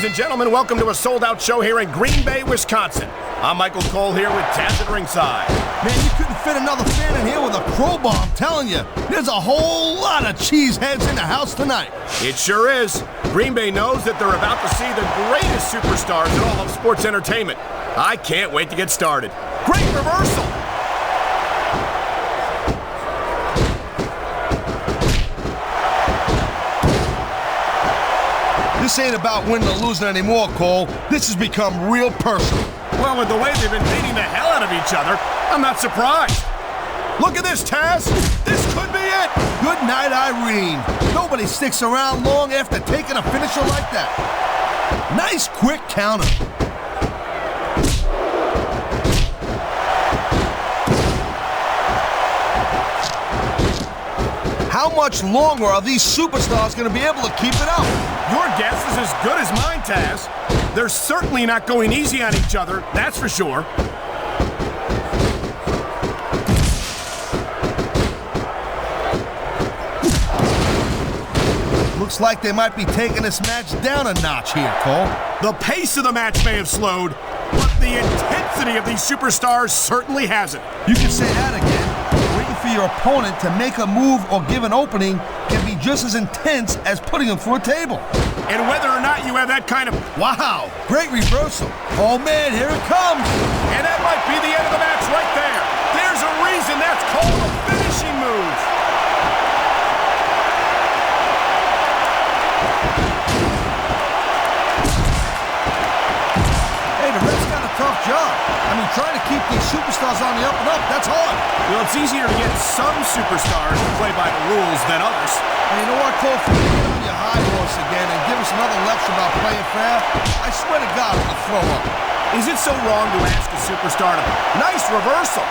Ladies and gentlemen, welcome to a sold-out show here in Green Bay, Wisconsin. I'm Michael Cole here with Taz at ringside. Man, you couldn't fit another fan in here with a crowbar, I'm telling you. There's a whole lot of cheeseheads in the house tonight. It sure is. Green Bay knows that they're about to see the greatest superstars in all of sports entertainment. I can't wait to get started. Great reversal! This ain't about winning or losing anymore, Cole. This has become real personal. Well, with the way they've been beating the hell out of each other, I'm not surprised. Look at this, Taz. This could be it. Good night, Irene. Nobody sticks around long after taking a finisher like that. Nice quick counter. How much longer are these superstars going to be able to keep it up? Your guess is as good as mine, Taz. They're certainly not going easy on each other, that's for sure. Looks like they might be taking this match down a notch here, Cole. The pace of the match may have slowed, but the intensity of these superstars certainly hasn't. You can say that again. Waiting for your opponent to make a move or give an opening can be just as intense as putting them through a table. And whether or not you have that kind of... Wow, great reversal. Oh man, here it comes. And that might be the end of the match right there. There's a reason that's called a finishing move. Hey, the ref's got a tough job. I mean, trying to keep these superstars on the up and up, that's hard. Well, it's easier to get some superstars to play by the rules than others. And you know what, Cole? If you get on your high horse again and give us another lecture about playing fair, I swear to God, I'm gonna throw up. Is it so wrong to ask a superstar to... Nice reversal!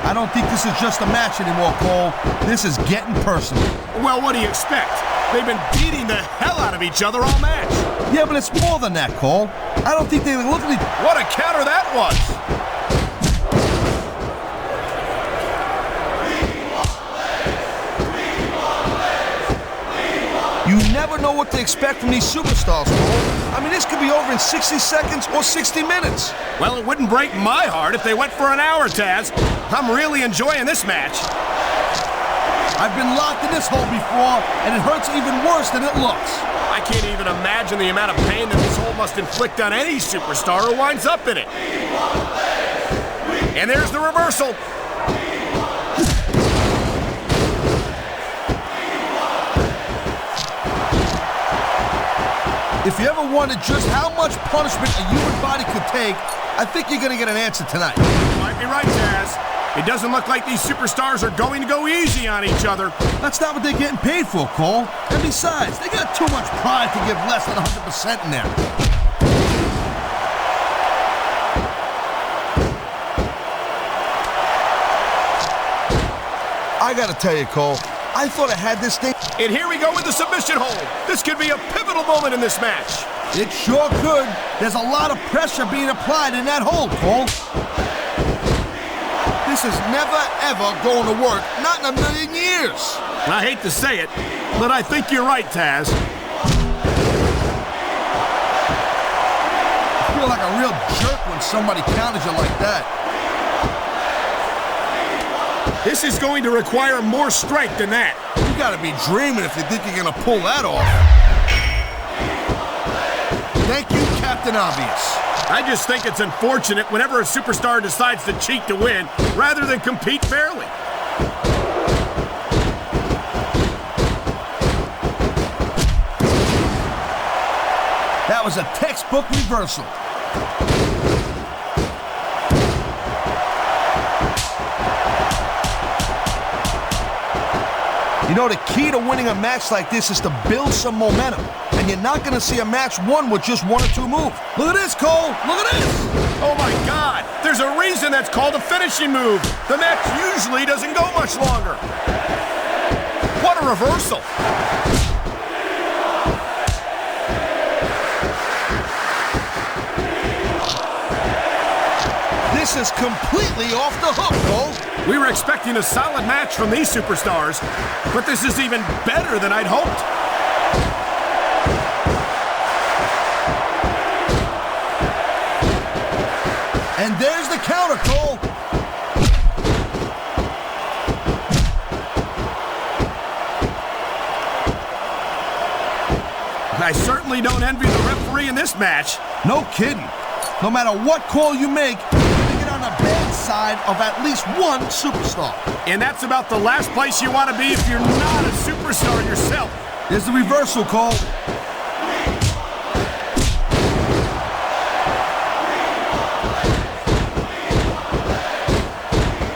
I don't think this is just a match anymore, Cole. This is getting personal. Well, what do you expect? They've been beating the hell out of each other all match. Yeah, but it's more than that, Cole. I don't think they look at me. What a counter that was! You never know what to expect from these superstars, Cole. I mean, this could be over in 60 seconds or 60 minutes. Well, it wouldn't break my heart if they went for an hour, Taz. I'm really enjoying this match. I've been locked in this hole before, and it hurts even worse than it looks. I can't even imagine the amount of pain that this hole must inflict on any superstar who winds up in it. And there's the reversal. If you ever wondered just how much punishment a human body could take, I think you're going to get an answer tonight. You might be right, Taz. It doesn't look like these superstars are going to go easy on each other. That's not what they're getting paid for, Cole. And besides, they got too much pride to give less than 100% in there. I got to tell you, Cole, I thought I had this thing. And here we go with the submission hold. This could be a pivotal moment in this match. It sure could. There's a lot of pressure being applied in that hold, Cole. This is never, ever going to work. Not in a million years. I hate to say it, but I think you're right, Taz. I feel like a real jerk when somebody counters you like that. This is going to require more strength than that. You gotta be dreaming if you think you're gonna pull that off. Thank you, Captain Obvious. I just think it's unfortunate whenever a superstar decides to cheat to win, rather than compete fairly. That was a textbook reversal. You know, the key to winning a match like this is to build some momentum. And you're not going to see a match won with just one or two moves. Look at this, Cole. Look at this. Oh, my God. There's a reason that's called a finishing move. The match usually doesn't go much longer. What a reversal. This is completely off the hook, Cole. We were expecting a solid match from these superstars, but this is even better than I'd hoped. And there's the counter, Cole. I certainly don't envy the referee in this match. No kidding. No matter what call you make, you're going to get on the bad side of at least one superstar. And that's about the last place you want to be if you're not a superstar yourself. There's the reversal, Cole.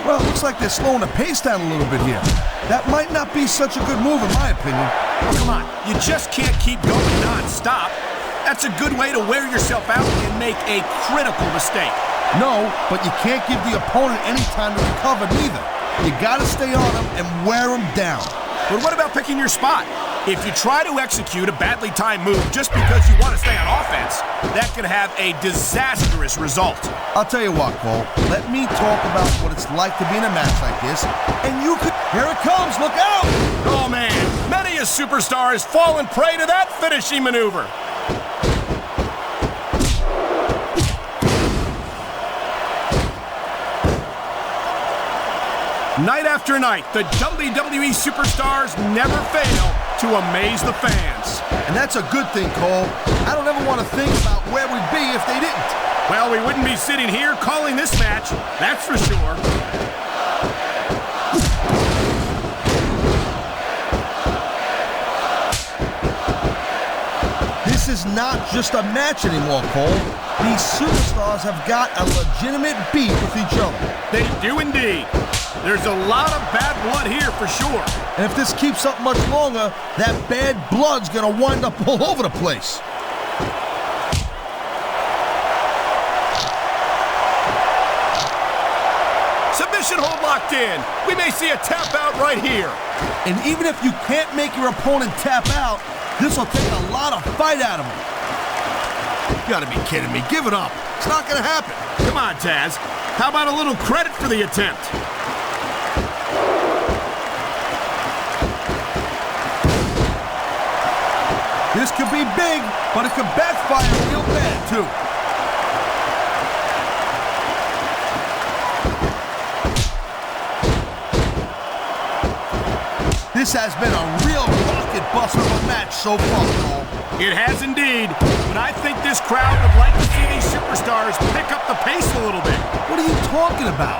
Well, it looks like they're slowing the pace down a little bit here. That might not be such a good move, in my opinion. Oh, come on, you just can't keep going non-stop. That's a good way to wear yourself out and make a critical mistake. No, but you can't give the opponent any time to recover neither. You gotta stay on them and wear them down. But what about picking your spot? If you try to execute a badly timed move just because you want to stay on offense, that could have a disastrous result. I'll tell you what, Cole. Let me talk about what it's like to be in a match like this, and you could... Here it comes, look out! Oh, man. Many a superstar has fallen prey to that finishing maneuver. Night after night, the WWE superstars never fail to amaze the fans. And that's a good thing, Cole. I don't ever want to think about where we'd be if they didn't. Well, we wouldn't be sitting here calling this match, that's for sure. This is not just a match anymore, Cole. These superstars have got a legitimate beef with each other. They do indeed. There's a lot of bad blood here for sure. And if this keeps up much longer, that bad blood's gonna wind up all over the place. Submission hold locked in. We may see a tap out right here. And even if you can't make your opponent tap out, this will take a lot of fight out of him. You gotta be kidding me. Give it up. It's not gonna happen. Come on, Taz. How about a little credit for the attempt? This could be big, but it could backfire real bad, too. This has been a real rocket bust of a match so far, Cole. It has indeed, but I think this crowd would like to see these superstars pick up the pace a little bit. What are you talking about?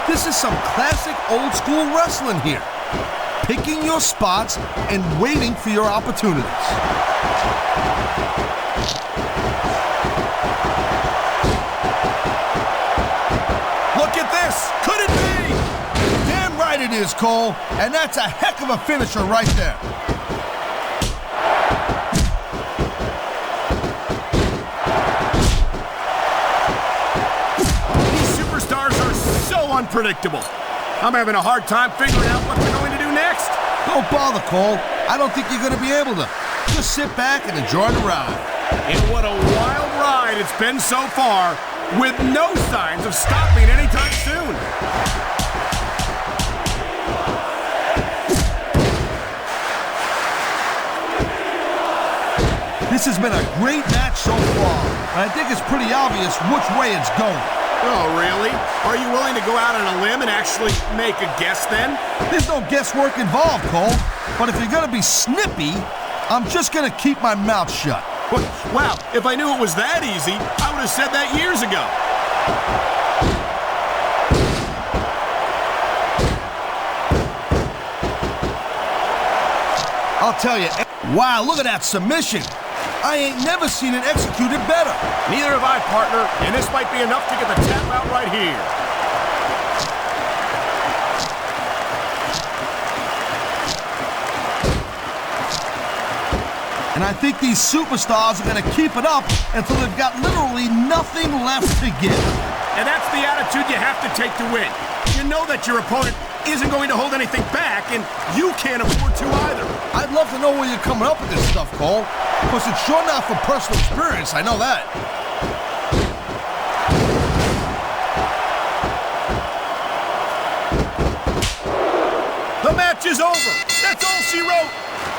This is some classic old-school wrestling here. Picking your spots and waiting for your opportunities. Look at this! Could it be? Damn right it is, Cole. And that's a heck of a finisher right there. These superstars are so unpredictable. I'm having a hard time figuring out what they're going to do next. Don't bother, Cole. I don't think you're going to be able to. Just sit back and enjoy the ride. And what a wild ride it's been so far, with no signs of stopping anytime soon. This has been a great match so far, and I think it's pretty obvious which way it's going. Oh, really? Are you willing to go out on a limb and actually make a guess then? There's no guesswork involved, Cole. But if you're going to be snippy, I'm just going to keep my mouth shut. Wow, if I knew it was that easy, I would have said that years ago. I'll tell you, wow, look at that submission. I ain't never seen it executed better. Neither have I, partner, and this might be enough to get the tap out right here. And I think these superstars are going to keep it up until they've got literally nothing left to give. And that's the attitude you have to take to win. You know that your opponent isn't going to hold anything back, and you can't afford to either. I'd love to know where you're coming up with this stuff, Cole. Because it's sure not for personal experience, I know that. is over. That's all she wrote.